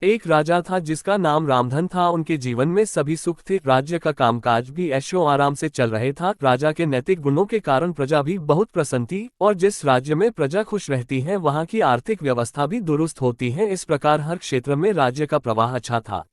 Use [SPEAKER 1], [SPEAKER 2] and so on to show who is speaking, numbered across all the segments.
[SPEAKER 1] एक राजा था जिसका नाम रामधन था। उनके जीवन में सभी सुख थे, राज्य का कामकाज भी ऐशो आराम से चल रहे था। राजा के नैतिक गुणों के कारण प्रजा भी बहुत प्रसन्न थी, और जिस राज्य में प्रजा खुश रहती है वहां की आर्थिक व्यवस्था भी दुरुस्त होती है। इस प्रकार हर क्षेत्र में राज्य का प्रवाह अच्छा था।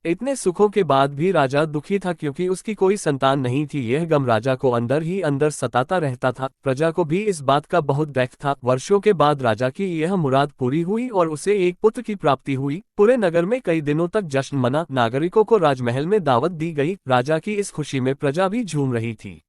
[SPEAKER 1] इतने सुखों के बाद भी राजा दुखी था, क्योंकि उसकी कोई संतान नहीं थी। यह गम राजा को अंदर ही अंदर सताता रहता था। प्रजा को भी इस बात का बहुत दुख था। वर्षों के बाद राजा की यह मुराद पूरी हुई और उसे एक पुत्र की प्राप्ति हुई। पूरे नगर में कई दिनों तक जश्न मना, नागरिकों को राजमहल में दावत दी गई। राजा की इस खुशी में प्रजा भी झूम रही थी।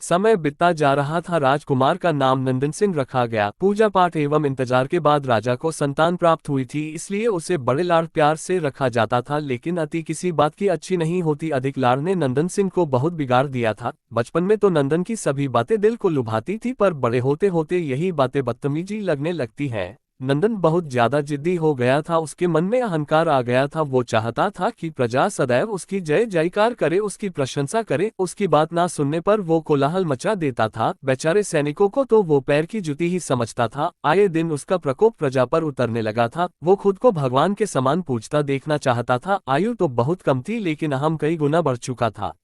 [SPEAKER 1] समय बीतता जा रहा था। राजकुमार का नाम नंदन सिंह रखा गया। पूजा पाठ एवं इंतजार के बाद राजा को संतान प्राप्त हुई थी, इसलिए उसे बड़े लाड़ प्यार से रखा जाता था। लेकिन अति किसी बात की अच्छी नहीं होती। अधिक लाड़ ने नंदन सिंह को बहुत बिगाड़ दिया था। बचपन में तो नंदन की सभी बातें दिल को लुभाती थी, पर बड़े होते होते यही बातें बदतमीजी लगने लगती है। नंदन बहुत ज्यादा जिद्दी हो गया था। उसके मन में अहंकार आ गया था। वो चाहता था कि प्रजा सदैव उसकी जय जयकार करे, उसकी प्रशंसा करे। उसकी बात ना सुनने पर वो कोलाहल मचा देता था। बेचारे सैनिकों को तो वो पैर की जुती ही समझता था। आए दिन उसका प्रकोप प्रजा पर उतरने लगा था। वो खुद को भगवान के समान पूजता देखना चाहता था। आयु तो बहुत कम थी, लेकिन अहम कई गुना बढ़ चुका था।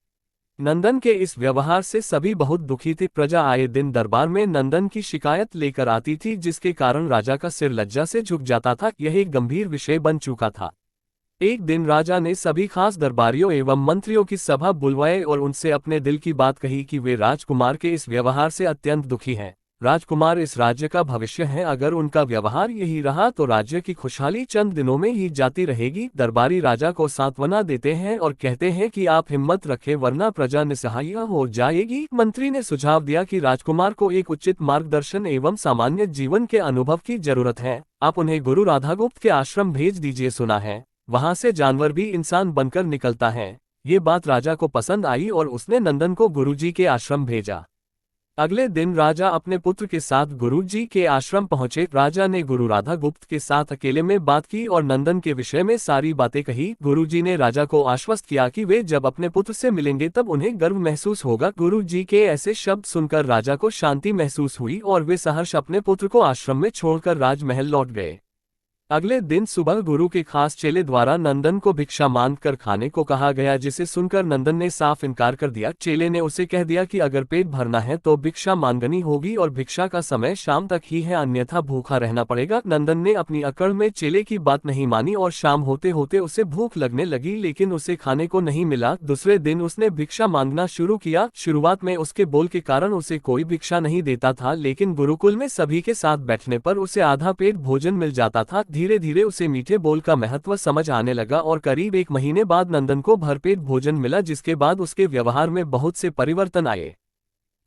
[SPEAKER 1] नंदन के इस व्यवहार से सभी बहुत दुखी थे। प्रजा आए दिन दरबार में नंदन की शिकायत लेकर आती थी, जिसके कारण राजा का सिर लज्जा से झुक जाता था। यह एक गंभीर विषय बन चुका था। एक दिन राजा ने सभी खास दरबारियों एवं मंत्रियों की सभा बुलवाई और उनसे अपने दिल की बात कही कि वे राजकुमार के इस व्यवहार से अत्यंत दुखी हैं। राजकुमार इस राज्य का भविष्य है। अगर उनका व्यवहार यही रहा तो राज्य की खुशहाली चंद दिनों में ही जाती रहेगी। दरबारी राजा को सांत्वना देते हैं और कहते हैं कि आप हिम्मत रखें, वरना प्रजा निस्सहाय हो जाएगी। मंत्री ने सुझाव दिया कि राजकुमार को एक उचित मार्गदर्शन एवं सामान्य जीवन के अनुभव की जरूरत है। आप उन्हें गुरु राधागुप्त के आश्रम भेज दीजिए। सुना है वहां से जानवर भी इंसान बनकर निकलता है। ये बात राजा को पसंद आई और उसने नंदन को गुरुजी के आश्रम भेजा। अगले दिन राजा अपने पुत्र के साथ गुरुजी के आश्रम पहुंचे। राजा ने गुरु राधागुप्त के साथ अकेले में बात की और नंदन के विषय में सारी बातें कही। गुरुजी ने राजा को आश्वस्त किया कि वे जब अपने पुत्र से मिलेंगे तब उन्हें गर्व महसूस होगा। गुरुजी के ऐसे शब्द सुनकर राजा को शांति महसूस हुई और वे सहर्ष अपने पुत्र को आश्रम में छोड़कर राजमहल लौट गए। अगले दिन सुबह गुरु के खास चेले द्वारा नंदन को भिक्षा मांगकर खाने को कहा गया, जिसे सुनकर नंदन ने साफ इनकार कर दिया। चेले ने उसे कह दिया कि अगर पेट भरना है तो भिक्षा मांगनी होगी और भिक्षा का समय शाम तक ही है, अन्यथा भूखा रहना पड़ेगा। नंदन ने अपनी अकड़ में चेले की बात नहीं मानी और शाम होते होते उसे भूख लगने लगी, लेकिन उसे खाने को नहीं मिला। दूसरे दिन उसने भिक्षा मांगना शुरू किया। शुरुआत में उसके बोल के कारण उसे कोई भिक्षा नहीं देता था, लेकिन गुरुकुल में सभी के साथ बैठने पर उसे आधा पेट भोजन मिल जाता था। धीरे धीरे उसे मीठे बोल का महत्व समझ आने लगा और करीब 1 महीने बाद नंदन को भरपेट भोजन मिला, जिसके बाद उसके व्यवहार में बहुत से परिवर्तन आए।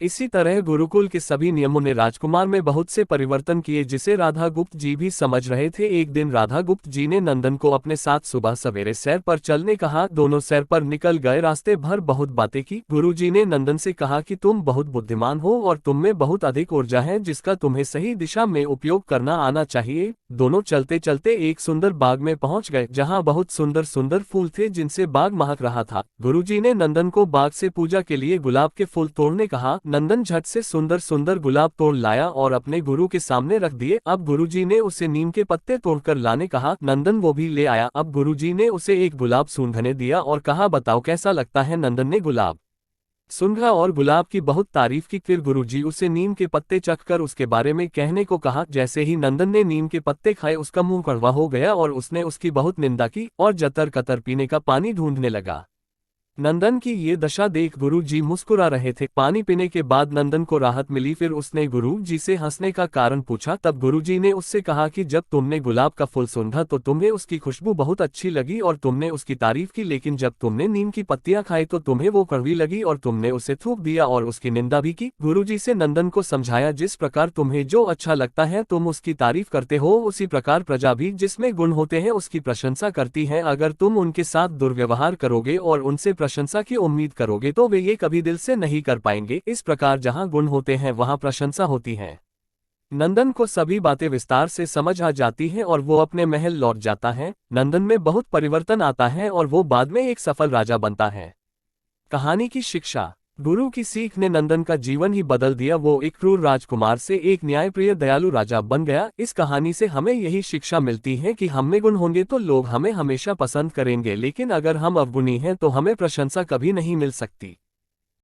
[SPEAKER 1] इसी तरह गुरुकुल के सभी नियमों ने राजकुमार में बहुत से परिवर्तन किए, जिसे राधागुप्त जी भी समझ रहे थे। एक दिन राधागुप्त जी ने नंदन को अपने साथ सुबह सवेरे सैर पर चलने कहा। दोनों सैर पर निकल गए। रास्ते भर बहुत बातें की। गुरुजी ने नंदन से कहा कि तुम बहुत बुद्धिमान हो और तुम में बहुत अधिक ऊर्जा है, जिसका तुम्हें सही दिशा में उपयोग करना आना चाहिए। दोनों चलते चलते एक सुंदर बाग में पहुंच गए, जहां बहुत सुंदर सुंदर फूल थे, जिनसे बाग महक रहा था। गुरुजी ने नंदन को बाग से पूजा के लिए गुलाब के फूल तोड़ने कहा। नंदन झट से सुंदर सुंदर गुलाब तोड़ लाया और अपने गुरु के सामने रख दिए। अब गुरुजी ने उसे नीम के पत्ते तोड़कर लाने कहा। नंदन वो भी ले आया। अब गुरुजी ने उसे एक गुलाब सूंघने दिया और कहा, बताओ कैसा लगता है। नंदन ने गुलाब सूंघा और गुलाब की बहुत तारीफ की। फिर गुरुजी उसे नीम के पत्ते चखकर उसके बारे में कहने को कहा। जैसे ही नंदन ने नीम के पत्ते खाए, उसका मुंह कड़वा हो गया और उसने उसकी बहुत निंदा की और जतर कतर पीने का पानी ढूंढने लगा। नंदन की ये दशा देख गुरु जी मुस्कुरा रहे थे। पानी पीने के बाद नंदन को राहत मिली। फिर उसने गुरु जी से हंसने का कारण पूछा। तब गुरु जी ने उससे कहा कि जब तुमने गुलाब का फूल सूंघा तो तुम्हें उसकी खुशबू बहुत अच्छी लगी और तुमने उसकी तारीफ की, लेकिन जब तुमने नीम की पत्तियां खाई तो तुम्हें वो कड़वी लगी और तुमने उसे थूक दिया और उसकी निंदा भी की। गुरु जी से नंदन को समझाया, जिस प्रकार तुम्हें जो अच्छा लगता है तुम उसकी तारीफ करते हो, उसी प्रकार प्रजा भी जिसमें गुण होते हैं उसकी प्रशंसा करती है। अगर तुम उनके साथ दुर्व्यवहार करोगे और उनसे प्रशंसा की उम्मीद करोगे तो वे ये कभी दिल से नहीं कर पाएंगे। इस प्रकार जहां गुण होते हैं वहां प्रशंसा होती है। नंदन को सभी बातें विस्तार से समझ आ जाती हैं और वो अपने महल लौट जाता है। नंदन में बहुत परिवर्तन आता है और वो बाद में एक सफल राजा बनता है। कहानी की शिक्षा। गुरु की सीख ने नंदन का जीवन ही बदल दिया। वो एक क्रूर राजकुमार से एक न्यायप्रिय दयालु राजा बन गया। इस कहानी से हमें यही शिक्षा मिलती है कि हम में गुण होंगे तो लोग हमें हमेशा पसंद करेंगे, लेकिन अगर हम अवगुणी हैं तो हमें प्रशंसा कभी नहीं मिल सकती।